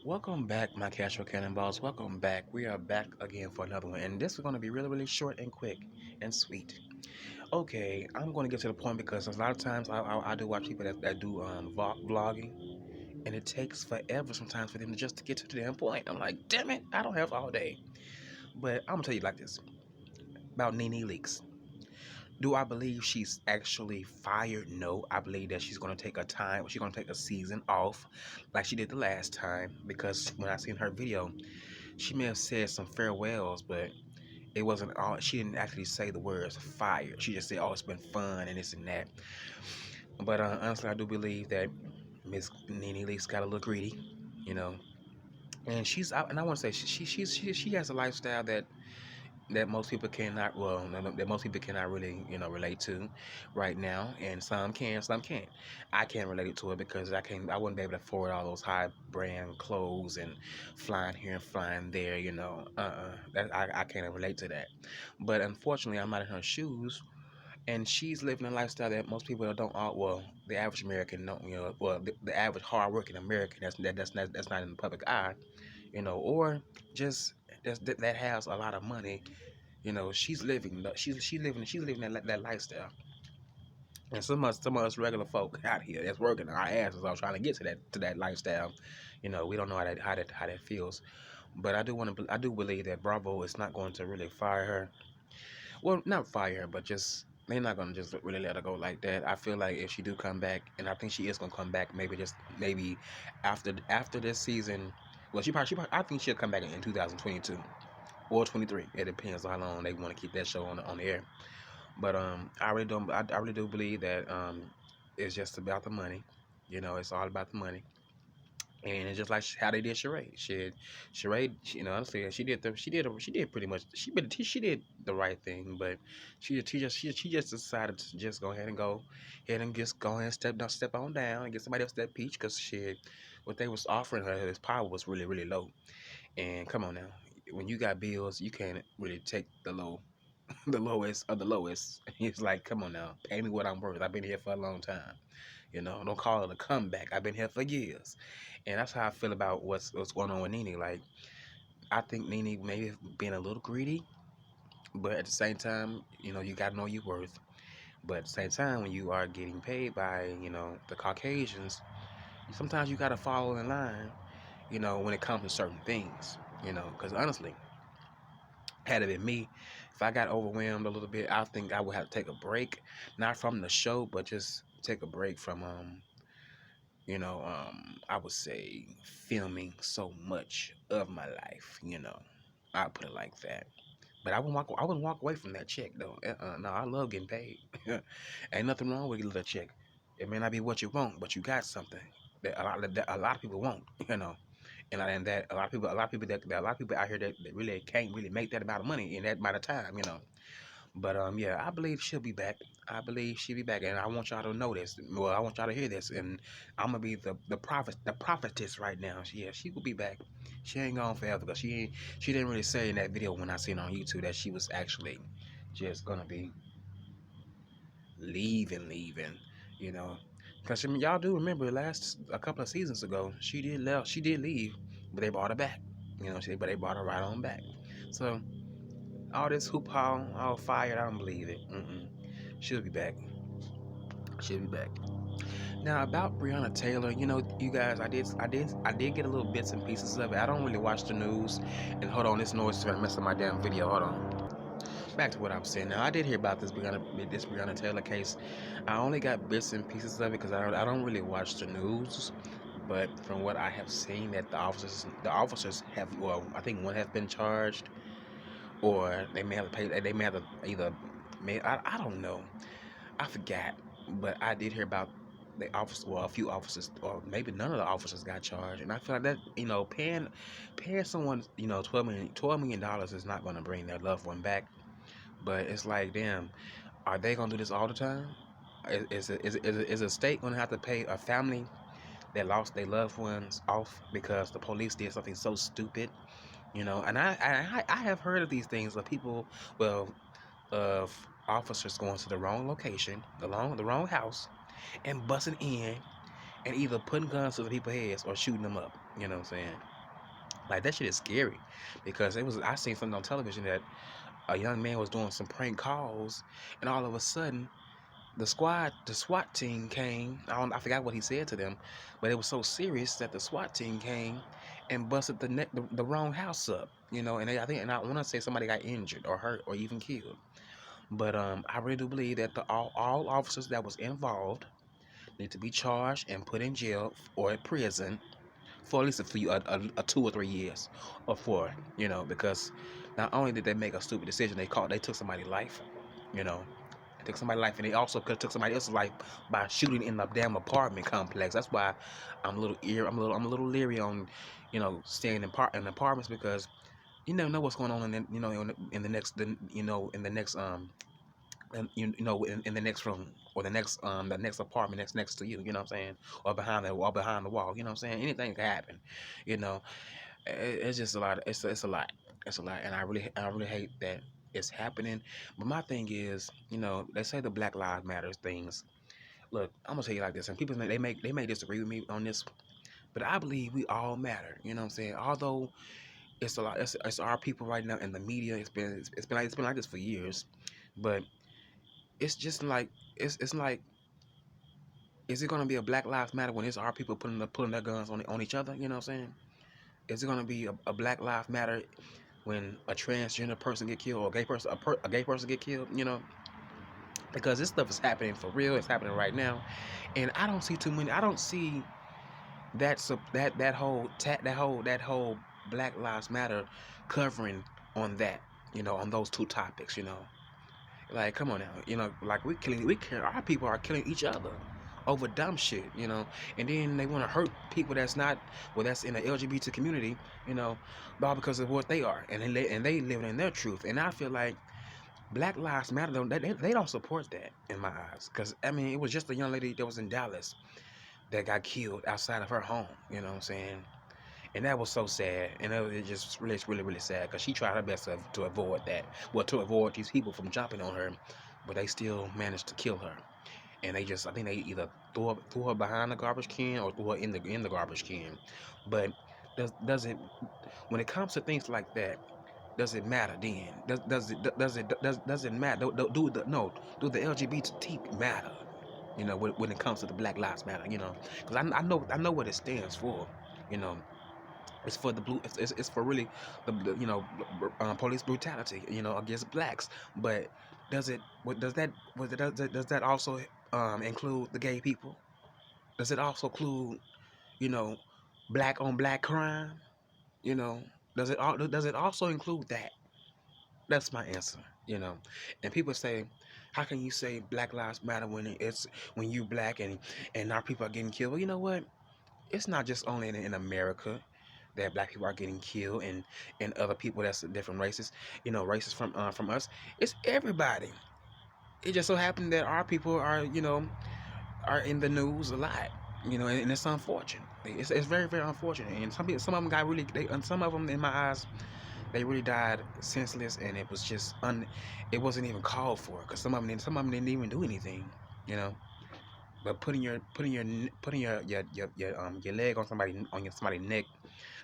Welcome back, my casual cannonballs. Welcome back. We are back again for another one, and this is going to be really, really short and quick and sweet. Okay, I'm going to get to the point because a lot of times I do watch people that do vlogging, and it takes forever sometimes for them to just to get to the damn point. I'm like, damn it, I don't have all day. But I'm gonna tell you like this about Nene Leaks. Do I believe she's actually fired? No, I believe that she's going to take a time. She's going to take a season off, like she did the last time. Because when I seen her video, she may have said some farewells, but it wasn't all. She didn't actually say the words "fired." She just said, "Oh, it's been fun and this and that." But honestly, I do believe that Miss Nene Leakes got a little greedy, you know. And she's out, and I want to say she has a lifestyle that most people cannot, well, that most people cannot really, relate to right now, and some can, some can't. I can't relate to it because I wouldn't be able to afford all those high brand clothes and flying here and flying there, that I can't relate to that. But unfortunately, I'm not in her shoes, and she's living a lifestyle that most people don't, well, the average American don't, well, the average hardworking American that's not in the public eye, or just that has a lot of money. She's living that lifestyle. And some of us regular folk out here that's working our asses off trying to get to that lifestyle. We don't know how that feels. But I do believe that Bravo is not going to really fire her. Well, not fire her, but just they're not gonna just really let her go like that. I feel like if she do come back, and I think she is gonna come back, maybe after this season. Well, I think she'll come back in 2022 or 23. It depends on how long they want to keep that show on the air. But I really don't. I really do believe that it's just about the money. It's all about the money. And it's just like how they did Sheree. Sheree, honestly, she did pretty much. She did the right thing, but she just decided to just go ahead and step on down and get somebody else that peach because what they was offering her, his power was really, really low. And come on now, when you got bills, you can't really take the lowest of the lowest. He's like, come on now, pay me what I'm worth. I've been here for a long time. Don't call it a comeback. I've been here for years, and that's how I feel about what's going on with Nene. Like, I think Nene maybe being a little greedy, but at the same time, you gotta know your worth. But at the same time, when you are getting paid by the Caucasians, sometimes you gotta follow in line. When it comes to certain things. Because honestly, had it been me, if I got overwhelmed a little bit, I think I would have to take a break, not from the show, but just take a break from I would say filming so much of my life. I put it like that. But I wouldn't walk away from that check though. No, I love getting paid. Ain't nothing wrong with a little check. It may not be what you want, but you got something that a lot of people won't. And that a lot of people out here that really can't really make that amount of money in that amount of time. But yeah, I believe she'll be back. I believe she'll be back, and I want y'all to know this. Well, I want y'all to hear this, and I'm gonna be the prophetess right now. Yeah, she will be back. She ain't gone forever because she didn't really say in that video when I seen on YouTube that she was actually just gonna be leaving. You know, because y'all do remember last a couple of seasons ago she did leave, but they brought her back. But they brought her right on back. So all this hoop all fired, I don't believe it. She'll be back. She'll be back. Now about Breonna Taylor, you guys, I did get a little bits and pieces of it. I don't really watch the news. And hold on, this noise is gonna mess up my damn video. Hold on. Back to what I was saying. Now I did hear about this Breonna Taylor case. I only got bits and pieces of it because I don't really watch the news. But from what I have seen, that the officers have, well, I think one has been charged, or they may have to pay. They may have to either. I don't know. I forgot, but I did hear about the officer. Well, a few officers, or maybe none of the officers got charged. And I feel like that, paying someone, $12 million is not going to bring their loved one back. But it's like, damn, are they going to do this all the time? Is a state going to have to pay a family that lost their loved ones off because the police did something so stupid? And I have heard of these things of people, well, of officers going to the wrong location, the wrong house, and busting in and either putting guns to the people's heads or shooting them up. You know what I'm saying? Like that shit is scary, because I seen something on television that a young man was doing some prank calls, and all of a sudden the SWAT team came. I forgot what he said to them, but it was so serious that the SWAT team came and busted the wrong house up. And I want to say somebody got injured or hurt or even killed. But I really do believe that all officers that was involved need to be charged and put in jail or in prison for at least a 2 or 3 years or four. Because not only did they make a stupid decision, they took somebody's life. You know, they took somebody's life, and they also could have took somebody else's life by shooting in the damn apartment complex. That's why I'm a little leery on, staying in apartments, because you never know what's going on in the next in the next in the next room, or the next apartment that's next to you. You know what I'm saying? Or behind the wall. You know what I'm saying? Anything can happen. You know, it's just a lot. It's a lot. It's a lot, and I really hate that it's happening. But my thing is, they say the Black Lives Matters things. Look, I'm gonna tell you like this, and people they may disagree with me on this, but I believe we all matter. You know what I'm saying? Although it's a lot, it's our people right now in the media. It's been like this for years, but it's just like it's like, is it gonna be a Black Lives Matter when it's our people pulling their guns on each other? You know what I'm saying? Is it gonna be a Black Lives Matter when a transgender person get killed, or a gay person get killed? Because this stuff is happening for real. It's happening right now, and I don't see too many. I don't see that whole Black Lives Matter covering on that. On those two topics. Like, come on now. Like our people are killing each other over dumb shit. And then they want to hurt people that's in the LGBT community. You know, all because of what they are, and they living in their truth. And I feel like Black Lives Matter, though, they don't support that in my eyes. Because I mean, it was just a young lady that was in Dallas that got killed outside of her home. You know what I'm saying? And that was so sad, and it just really, it's really, really sad, because she tried her best to avoid that, well, to avoid these people from jumping on her, but they still managed to kill her. And I think they either threw her behind the garbage can, or threw her in the garbage can. But does it, when it comes to things like that, does it matter then? Does it matter? Do the LGBT matter? When it comes to the Black Lives Matter, because I know what it stands for. You know, it's for the blue. It's for really police brutality. Against blacks. But does it? What does that? Does that also include the gay people? Does it also include you know black on black crime? You know, does it also include that? That's my answer. And people say, how can you say Black Lives Matter when you black and our people are getting killed? Well, you know what? It's not just only in America that black people are getting killed, and other people that's different races, races from us. It's everybody. It just so happened that our people are in the news a lot, and it's unfortunate. It's very, very unfortunate. And some of them got really, and some of them in my eyes, they really died senseless, and it was just it wasn't even called for, because some of them didn't even do anything, you know. But putting your leg on somebody's neck,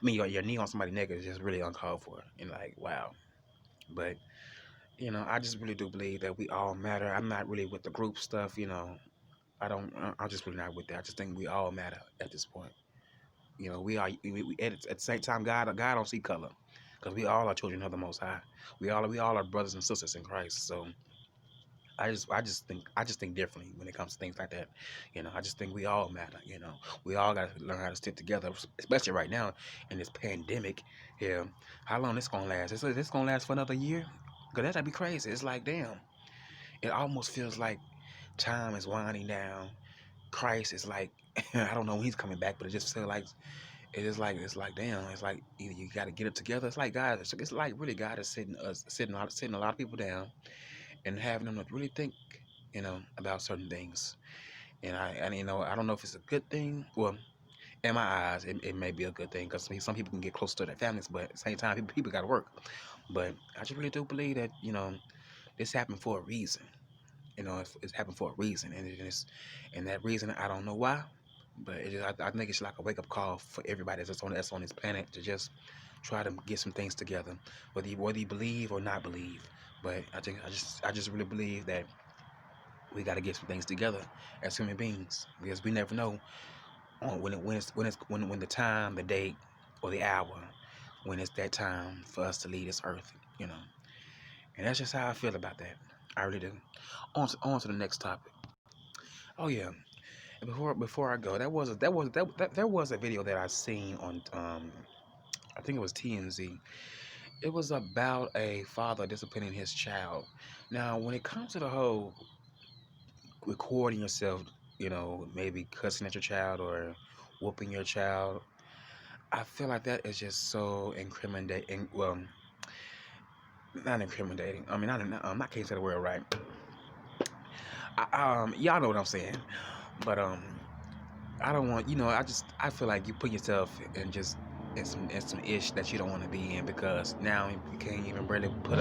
I mean your knee on somebody's neck, is just really uncalled for. And like, wow. But I just really do believe that we all matter. I'm not really with the group stuff. I don't. I'm just really not with that. I just think we all matter at this point. We are. At the same time, God don't see color, because we all are children of the Most High. We all are brothers and sisters in Christ. So I just think differently when it comes to things like that. I just think we all matter. We all got to learn how to stick together, especially right now in this pandemic. Yeah, how long this gonna last? This gonna last for another year? Cause that'd be crazy. It's like, damn. It almost feels like time is winding down. Christ is like, I don't know when he's coming back, but it just feels like it's like damn. It's like either you got to get it together. It's like God. It's like really God is sitting a lot of people down, and having them to really think, about certain things. And I don't know if it's a good thing. Well, in my eyes, it may be a good thing, because some people can get close to their families, but at the same time, people got to work. But I just really do believe that this happened for a reason. It's happened for a reason, and that reason, I don't know why, but I think it's like a wake up call for everybody that's on this planet, to just try to get some things together, whether you believe or not believe. But I just really believe that we got to get some things together as human beings, because we never know on when the time, the date, or the hour when it's that time for us to leave this earth, you know. And that's just how I feel about that. I really do. On to the next topic. Oh yeah. And before I go, there was a video that I seen on I think it was TMZ. It was about a father disciplining his child. Now, when it comes to the whole recording yourself, you know, maybe cussing at your child or whooping your child, I feel like that is just so incriminating. Well, not incriminating. I mean, I can't say the word right. Y'all know what I'm saying. But I don't want, you know, I feel like you put yourself in some ish that you don't want to be in, because now you can't even really put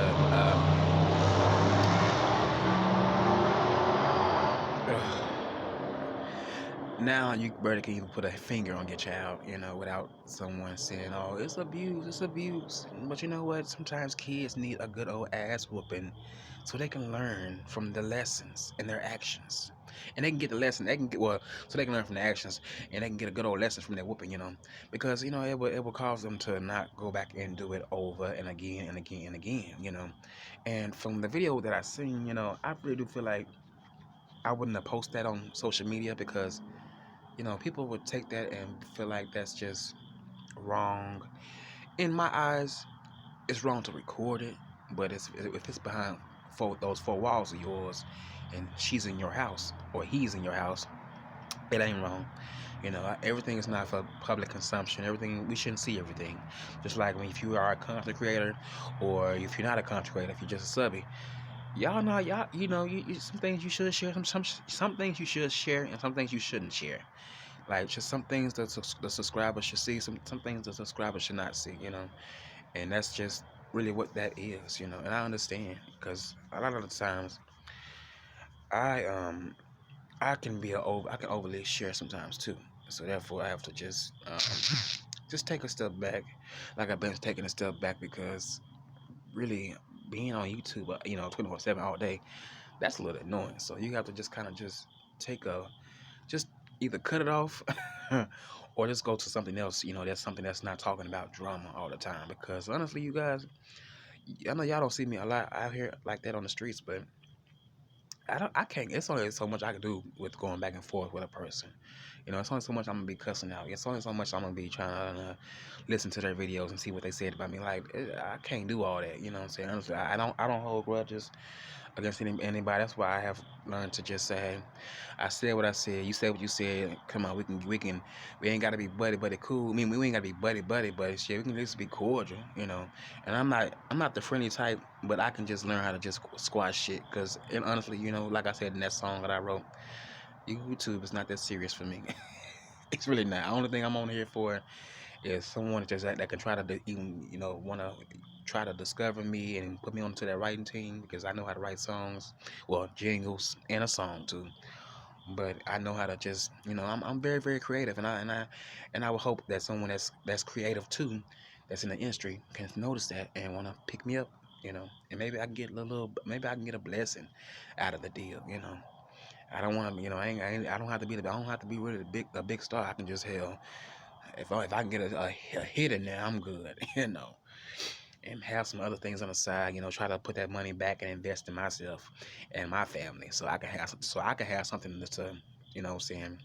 now you barely can even put a finger on your child, you know, without someone saying, "Oh, it's abuse, it's abuse." But you know what? Sometimes kids need a good old ass whooping so they can learn from the lessons and their actions. And they can get the lesson. They can get, well, so they can learn from the actions, and they can get a good old lesson from their whooping, you know, because you know it will cause them to not go back and do it over and again and again and again, you know. And from the video that I seen, you know, I really do feel like I wouldn't have posted that on social media, because you know, people would take that and feel like that's just wrong. In my eyes, it's wrong to record it, but if it's behind those four walls of yours, and she's in your house or he's in your house, it ain't wrong. You know, everything is not for public consumption. Everything, we shouldn't see everything. Just like if you are a content creator, or if you're not a content creator, if you're just a subby, y'all know, some things you should share, some things you should share, and some things you shouldn't share. Like, just some things that the subscribers should see, some things the subscribers should not see, you know. And that's just really what that is, you know. And I understand, because a lot of the times I I can overly share sometimes too. So therefore I have to just take a step back, like I've been taking a step back, because really being on YouTube, 24/7 all day, that's a little annoying. So you have to just kind of just take a just either cut it off or just go to something else, you know, that's something that's not talking about drama all the time. Because honestly, you guys, I know y'all don't see me a lot out here like that on the streets, but I can't. It's only so much I can do with going back and forth with a person. You know, it's only so much I'm gonna be cussing out. It's only so much I'm gonna be trying to listen to their videos and see what they said about me. Like, I can't do all that. You know what I'm saying? Honestly, I don't hold grudges against anybody. That's why I have learned to just say, I said what I said. You said what you said. Come on, we ain't gotta be buddy cool. I mean, we ain't gotta be buddy shit. We can just be cordial, you know. And I'm not the friendly type, but I can just learn how to just squash shit. Cause, and honestly, you know, like I said in that song that I wrote, YouTube is not that serious for me. It's really not. The only thing I'm on here for is someone that can try to even, you know, want to try to discover me and put me onto that writing team, because I know how to write songs, well, jingles and a song too. But I know how to just, you know, I'm very, very creative, and I would hope that someone that's creative too, that's in the industry, can notice that and want to pick me up, you know. And maybe I can get maybe I can get a blessing out of the deal, you know. I don't want to, you know, I don't have to be I don't have to be really a big star. I can just hell, if I can get a hit in there, I'm good, you know. And have some other things on the side, you know, try to put that money back and invest in myself and my family, so I can have something to, you know, saying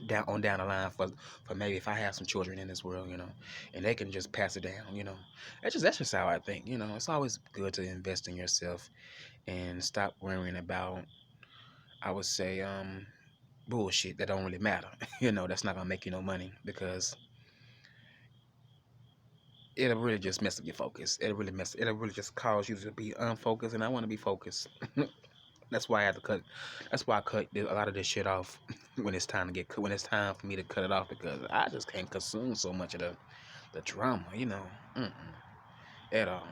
down the line for maybe if I have some children in this world, you know, and they can just pass it down, you know. That's just how I think, you know. It's always good to invest in yourself and stop worrying about, I would say, bullshit that don't really matter. You know, that's not gonna make you no money, because it'll really just mess up your focus. It'll really just cause you to be unfocused, and I want to be focused. That's why I had to cut. That's why I cut a lot of this shit off when it's time for me to cut it off, because I just can't consume so much of the drama, you know, at all.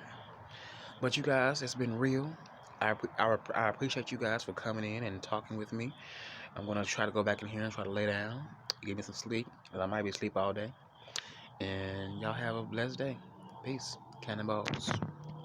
But you guys, it's been real. I appreciate you guys for coming in and talking with me. I'm gonna try to go back in here and try to lay down, give me some sleep, 'cause I might be asleep all day. And y'all have a blessed day. Peace. Cannonballs.